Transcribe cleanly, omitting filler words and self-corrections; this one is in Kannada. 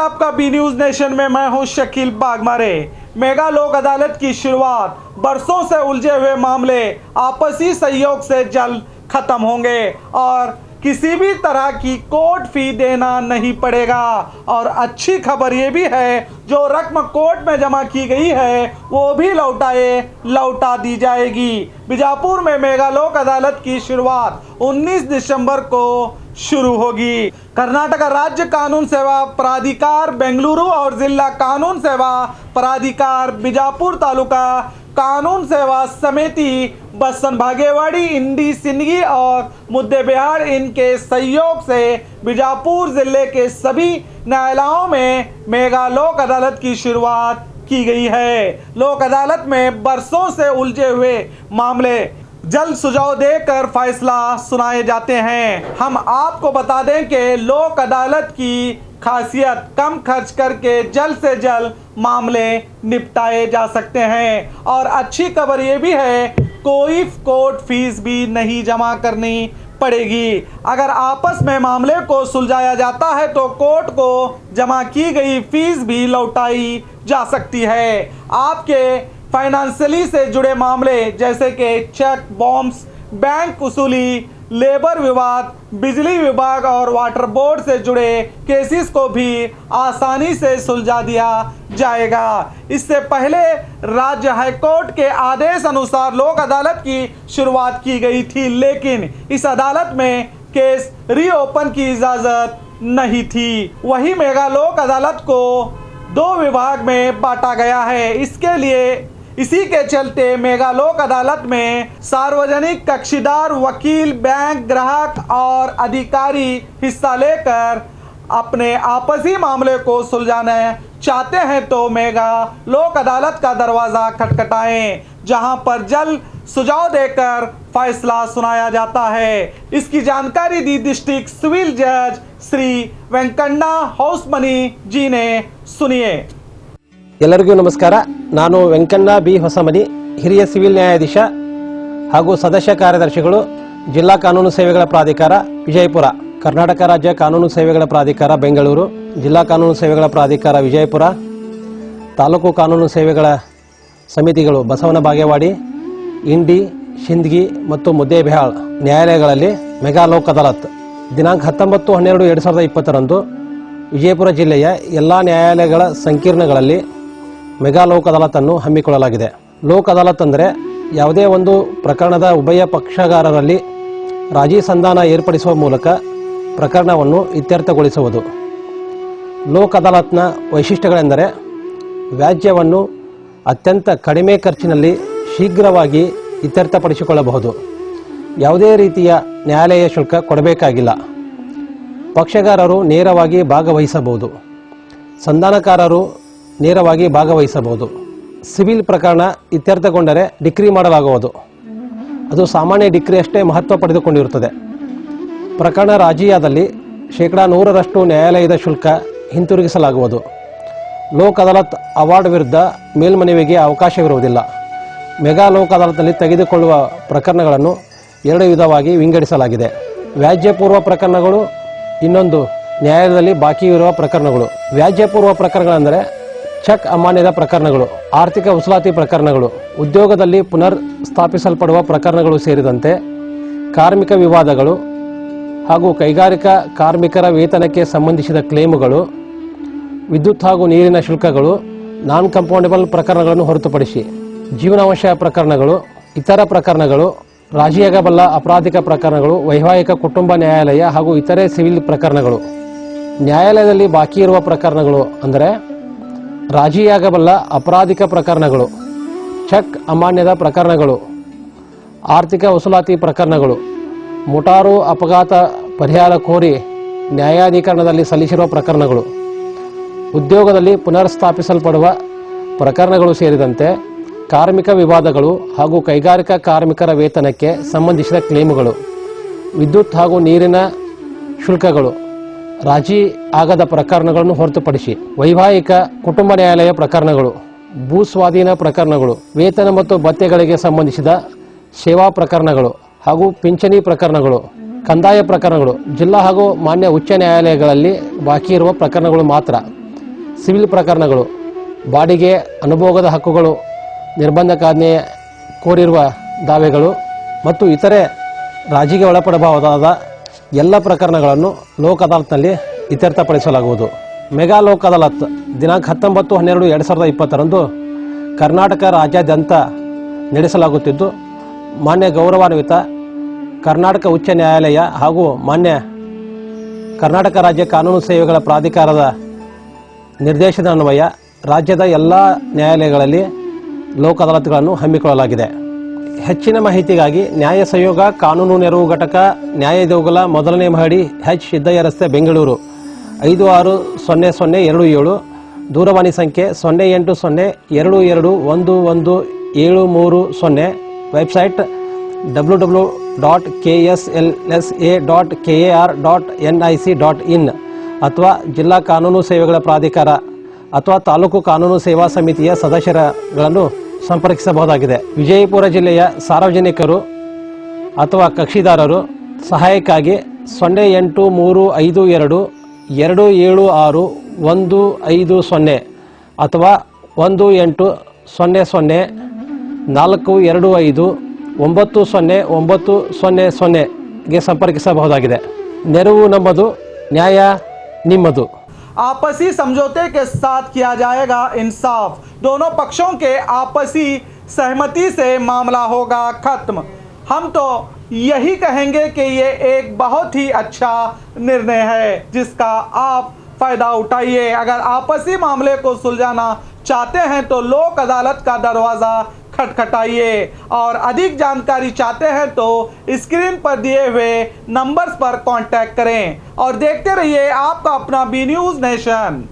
आपका बी न्यूज नेशन में मैं हूं शकील बागमारे। मेगा लोक अदालत की शुरुआत, बरसों से उलझे हुए मामले आपसी सहयोग से जल्द खत्म होंगे और किसी भी तरह की कोर्ट फी देना नहीं पड़ेगा। और अच्छी खबर ये भी है, जो रकम कोर्ट में जमा की गई है वो भी लौटा दी जाएगी। बीजापुर में मेगा लोक अदालत की शुरुआत 19 दिसंबर को शुरू होगी। कर्नाटक राज्य कानून सेवा प्राधिकार बेंगलुरु और जिला कानून सेवा प्राधिकार बीजापुर तालुका कानून सेवा समिति बसन भागेवाड़ी इंडी सिंदगी और मुद्दे बिहार इनके सहयोग से बीजापुर जिले के सभी न्यायालयों में मेगा लोक अदालत की शुरुआत की गई है। लोक अदालत में बरसों से उलझे हुए मामले जल्द सुझाव देकर फैसला सुनाए जाते हैं। हम आपको बता दें कि लोक अदालत की खासियत कम खर्च करके जल्द से जल्द मामले निपटाए जा सकते हैं। और अच्छी खबर ये भी है, कोई कोर्ट फीस भी नहीं जमा करनी पड़ेगी। अगर आपस में मामले को सुलझाया जाता है तो कोर्ट को जमा की गई फीस भी लौटाई जा सकती है। आपके फाइनेंशियली से जुड़े मामले जैसे कि चेक बाउंस, बैंक वसूली, लेबर विवाद, बिजली विभाग और वाटर बोर्ड से जुड़े केसेस को भी आसानी से सुलझा दिया जाएगा। इससे पहले राज्य हाईकोर्ट के आदेश अनुसार लोक अदालत की शुरुआत की गई थी, लेकिन इस अदालत में केस रीओपन की इजाज़त नहीं थी। वही मेगा लोक अदालत को 2 विभाग में बांटा गया है। इसी के चलते मेगा लोक अदालत में सार्वजनिक कक्षीदार, वकील, बैंक, ग्राहक और अधिकारी हिस्सा लेकर अपने आपसी मामले को सुलझाना चाहते हैं तो मेगा लोक अदालत का दरवाज़ा खटखटाएं, जहां पर जल्द सुझाव देकर फैसला सुनाया जाता है। इसकी जानकारी दी डिस्ट्रिक्ट सिविल जज श्री वेंकण्णा हौसमनी जी ने। सुनिए। ಎಲ್ಲರಿಗೂ ನಮಸ್ಕಾರ। ನಾನು ವೆಂಕಣ್ಣ ಬಿ ಹೊಸಮನಿ, ಹಿರಿಯ ಸಿವಿಲ್ ನ್ಯಾಯಾಧೀಶ ಹಾಗೂ ಸದಸ್ಯ ಕಾರ್ಯದರ್ಶಿಗಳು, ಜಿಲ್ಲಾ ಕಾನೂನು ಸೇವೆಗಳ ಪ್ರಾಧಿಕಾರ ವಿಜಯಪುರ, ಕರ್ನಾಟಕ ರಾಜ್ಯ ಕಾನೂನು ಸೇವೆಗಳ ಪ್ರಾಧಿಕಾರ ಬೆಂಗಳೂರು, ಜಿಲ್ಲಾ ಕಾನೂನು ಸೇವೆಗಳ ಪ್ರಾಧಿಕಾರ ವಿಜಯಪುರ, ತಾಲೂಕು ಕಾನೂನು ಸೇವೆಗಳ ಸಮಿತಿಗಳು ಬಸವನ ಬಾಗೇವಾಡಿ, ಇಂಡಿ, ಶಿಂದಗಿ ಮತ್ತು ಮುದ್ದೇಬಿಹಾಳ್ ನ್ಯಾಯಾಲಯಗಳಲ್ಲಿ ಮೆಗಾ ಲೋಕ್ ಅದಾಲತ್ ದಿನಾಂಕ 19/12/2020 ವಿಜಯಪುರ ಜಿಲ್ಲೆಯ ಎಲ್ಲ ನ್ಯಾಯಾಲಯಗಳ ಸಂಕೀರ್ಣಗಳಲ್ಲಿ ಮೆಗಾ ಲೋಕ್ ಅದಾಲತನ್ನು ಹಮ್ಮಿಕೊಳ್ಳಲಾಗಿದೆ. ಲೋಕ್ ಅದಾಲತ್ ಅಂದರೆ ಯಾವುದೇ ಒಂದು ಪ್ರಕರಣದ ಉಭಯ ಪಕ್ಷಗಾರರಲ್ಲಿ ರಾಜಿ ಸಂಧಾನ ಏರ್ಪಡಿಸುವ ಮೂಲಕ ಪ್ರಕರಣವನ್ನು ಇತ್ಯರ್ಥಗೊಳಿಸುವುದು. ಲೋಕ್ ಅದಾಲತ್ನ ವೈಶಿಷ್ಟ್ಯಗಳೆಂದರೆ ವ್ಯಾಜ್ಯವನ್ನು ಅತ್ಯಂತ ಕಡಿಮೆ ಖರ್ಚಿನಲ್ಲಿ ಶೀಘ್ರವಾಗಿ ಇತ್ಯರ್ಥಪಡಿಸಿಕೊಳ್ಳಬಹುದು. ಯಾವುದೇ ರೀತಿಯ ನ್ಯಾಯಾಲಯ ಶುಲ್ಕ ಕೊಡಬೇಕಾಗಿಲ್ಲ. ಪಕ್ಷಗಾರರು ನೇರವಾಗಿ ಭಾಗವಹಿಸಬಹುದು. ಸಂಧಾನಕಾರರು ನೇರವಾಗಿ ಭಾಗವಹಿಸಬಹುದು. ಸಿವಿಲ್ ಪ್ರಕರಣ ಇತ್ಯರ್ಥಗೊಂಡರೆ ಡಿಕ್ರಿ ಮಾಡಲಾಗುವುದು. ಅದು ಸಾಮಾನ್ಯ ಡಿಕ್ರಿ ಅಷ್ಟೇ ಮಹತ್ವ ಪಡೆದುಕೊಂಡಿರುತ್ತದೆ. ಪ್ರಕರಣ ರಾಜಿಯಾದಲ್ಲಿ 100% ನ್ಯಾಯಾಲಯದ ಶುಲ್ಕ ಹಿಂತಿರುಗಿಸಲಾಗುವುದು. ಲೋಕ್ ಅದಾಲತ್ ಅವಾರ್ಡ್ ವಿರುದ್ಧ ಮೇಲ್ಮನವಿಗೆ ಅವಕಾಶವಿರುವುದಿಲ್ಲ. ಮೆಗಾ ಲೋಕ್ ಅದಾಲತ್ನಲ್ಲಿ ತೆಗೆದುಕೊಳ್ಳುವ ಪ್ರಕರಣಗಳನ್ನು 2 ವಿಧವಾಗಿ ವಿಂಗಡಿಸಲಾಗಿದೆ. ವ್ಯಾಜ್ಯಪೂರ್ವ ಪ್ರಕರಣಗಳು, ಇನ್ನೊಂದು ನ್ಯಾಯಾಲಯದಲ್ಲಿ ಬಾಕಿ ಇರುವ ಪ್ರಕರಣಗಳು. ವ್ಯಾಜ್ಯಪೂರ್ವ ಪ್ರಕರಣಗಳೆಂದರೆ ಚೆಕ್ ಅಮಾನ್ಯದ ಪ್ರಕರಣಗಳು, ಆರ್ಥಿಕ ವಸೂಲಾತಿ ಪ್ರಕರಣಗಳು, ಉದ್ಯೋಗದಲ್ಲಿ ಪುನರ್ ಸ್ಥಾಪಿಸಲ್ಪಡುವ ಪ್ರಕರಣಗಳು ಸೇರಿದಂತೆ ಕಾರ್ಮಿಕ ವಿವಾದಗಳು ಹಾಗೂ ಕೈಗಾರಿಕಾ ಕಾರ್ಮಿಕರ ವೇತನಕ್ಕೆ ಸಂಬಂಧಿಸಿದ ಕ್ಲೇಮುಗಳು, ವಿದ್ಯುತ್ ಹಾಗೂ ನೀರಿನ ಶುಲ್ಕಗಳು, ನಾನ್ ಕಂಪೌಂಡೇಬಲ್ ಪ್ರಕರಣಗಳನ್ನು ಹೊರತುಪಡಿಸಿ ಜೀವನಾವಶ್ಯ ಪ್ರಕರಣಗಳು, ಇತರ ಪ್ರಕರಣಗಳು, ರಾಜಿಯಾಗಬಲ್ಲ ಅಪರಾಧಿಕ ಪ್ರಕರಣಗಳು, ವೈವಾಹಿಕ ಕುಟುಂಬ ನ್ಯಾಯಾಲಯ ಹಾಗೂ ಇತರೆ ಸಿವಿಲ್ ಪ್ರಕರಣಗಳು. ನ್ಯಾಯಾಲಯದಲ್ಲಿ ಬಾಕಿ ಇರುವ ಪ್ರಕರಣಗಳು ಅಂದರೆ ರಾಜಿಯಾಗಬಲ್ಲ ಅಪರಾಧಿಕ ಪ್ರಕರಣಗಳು, ಚೆಕ್ ಅಮಾನ್ಯದ ಪ್ರಕರಣಗಳು, ಆರ್ಥಿಕ ವಸೂಲಾತಿ ಪ್ರಕರಣಗಳು, ಮೋಟಾರು ಅಪಘಾತ ಪರಿಹಾರ ಕೋರಿ ನ್ಯಾಯಾಧೀಕರಣದಲ್ಲಿ ಸಲ್ಲಿಸಿರುವ ಪ್ರಕರಣಗಳು, ಉದ್ಯೋಗದಲ್ಲಿ ಪುನರ್ ಸ್ಥಾಪಿಸಲ್ಪಡುವ ಪ್ರಕರಣಗಳು ಸೇರಿದಂತೆ ಕಾರ್ಮಿಕ ವಿವಾದಗಳು ಹಾಗೂ ಕೈಗಾರಿಕಾ ಕಾರ್ಮಿಕರ ವೇತನಕ್ಕೆ ಸಂಬಂಧಿಸಿದ ಕ್ಲೇಮುಗಳು, ವಿದ್ಯುತ್ ಹಾಗೂ ನೀರಿನ ಶುಲ್ಕಗಳು, ರಾಜಿ ಆಗದ ಪ್ರಕರಣಗಳನ್ನು ಹೊರತುಪಡಿಸಿ ವೈವಾಹಿಕ ಕುಟುಂಬ ನ್ಯಾಯಾಲಯ ಪ್ರಕರಣಗಳು, ಭೂ ಸ್ವಾಧೀನ ಪ್ರಕರಣಗಳು, ವೇತನ ಮತ್ತು ಭತ್ಯೆಗಳಿಗೆ ಸಂಬಂಧಿಸಿದ ಸೇವಾ ಪ್ರಕರಣಗಳು ಹಾಗೂ ಪಿಂಚಣಿ ಪ್ರಕರಣಗಳು, ಕಂದಾಯ ಪ್ರಕರಣಗಳು, ಜಿಲ್ಲಾ ಹಾಗೂ ಮಾನ್ಯ ಉಚ್ಚ ನ್ಯಾಯಾಲಯಗಳಲ್ಲಿ ಬಾಕಿ ಇರುವ ಪ್ರಕರಣಗಳು ಮಾತ್ರ ಸಿವಿಲ್ ಪ್ರಕರಣಗಳು, ಬಾಡಿಗೆ ಅನುಭೋಗದ ಹಕ್ಕುಗಳು, ನಿರ್ಬಂಧಕಾಜ್ಞೆ ಕೋರಿರುವ ದಾವೆಗಳು ಮತ್ತು ಇತರೆ ರಾಜಿಗೆ ಒಳಪಡಬಹುದಾದ ಎಲ್ಲ ಪ್ರಕರಣಗಳನ್ನು ಲೋಕ್ ಅದಾಲತ್ನಲ್ಲಿ ಇತ್ಯರ್ಥಪಡಿಸಲಾಗುವುದು. ಮೆಗಾ ಲೋಕ್ ಅದಾಲತ್ ದಿನಾಂಕ 19/12/2020 ಕರ್ನಾಟಕ ರಾಜ್ಯಾದ್ಯಂತ ನಡೆಸಲಾಗುತ್ತಿದ್ದು, ಮಾನ್ಯ ಗೌರವಾನ್ವಿತ ಕರ್ನಾಟಕ ಉಚ್ಚ ನ್ಯಾಯಾಲಯ ಹಾಗೂ ಮಾನ್ಯ ಕರ್ನಾಟಕ ರಾಜ್ಯ ಕಾನೂನು ಸೇವೆಗಳ ಪ್ರಾಧಿಕಾರದ ನಿರ್ದೇಶನ ಅನ್ವಯ ರಾಜ್ಯದ ಎಲ್ಲ ನ್ಯಾಯಾಲಯಗಳಲ್ಲಿ ಲೋಕ್ ಅದಾಲತ್ಗಳನ್ನು ಹಮ್ಮಿಕೊಳ್ಳಲಾಗಿದೆ. ಹೆಚ್ಚಿನ ಮಾಹಿತಿಗಾಗಿ ನ್ಯಾಯ ಸಹಯೋಗ ಕಾನೂನು ನೆರವು ಘಟಕ, ನ್ಯಾಯ ದೇಗುಲ, 1ನೇ ಮಹಡಿ, ಎಚ್ ಸಿದ್ದಯ್ಯ ರಸ್ತೆ, ಬೆಂಗಳೂರು 560027, ದೂರವಾಣಿ ಸಂಖ್ಯೆ 0802211730, ವೆಬ್ಸೈಟ್ www.kslsa.kar.nic.in ಅಥವಾ ಜಿಲ್ಲಾ ಕಾನೂನು ಸೇವೆಗಳ ಪ್ರಾಧಿಕಾರ ಅಥವಾ ತಾಲೂಕು ಕಾನೂನು ಸೇವಾ ಸಮಿತಿಯ ಸದಸ್ಯರುಗಳನ್ನು ಸಂಪರ್ಕಿಸಬಹುದಾಗಿದೆ. ವಿಜಯಪುರ ಜಿಲ್ಲೆಯ ಸಾರ್ವಜನಿಕರು ಅಥವಾ ಕಕ್ಷಿದಾರರು ಸಹಾಯಕ್ಕಾಗಿ 0832276150 ಅಥವಾ 1800-425-90900ಗೆ ಸಂಪರ್ಕಿಸಬಹುದಾಗಿದೆ. ನೆರವು ನಮ್ಮದು, ನ್ಯಾಯ ನಿಮ್ಮದು. आपसी समझौते के साथ किया जाएगा इंसाफ। दोनों पक्षों के आपसी सहमति से मामला होगा खत्म। हम तो यही कहेंगे कि ये एक बहुत ही अच्छा निर्णय है जिसका आप फायदा उठाइए। अगर आपसी मामले को सुलझाना चाहते हैं तो लोक अदालत का दरवाज़ा खटखटाइए और अधिक जानकारी चाहते हैं तो स्क्रीन पर दिए हुए नंबर्स पर कांटेक्ट करें और देखते रहिए आपका अपना बी न्यूज़ नेशन।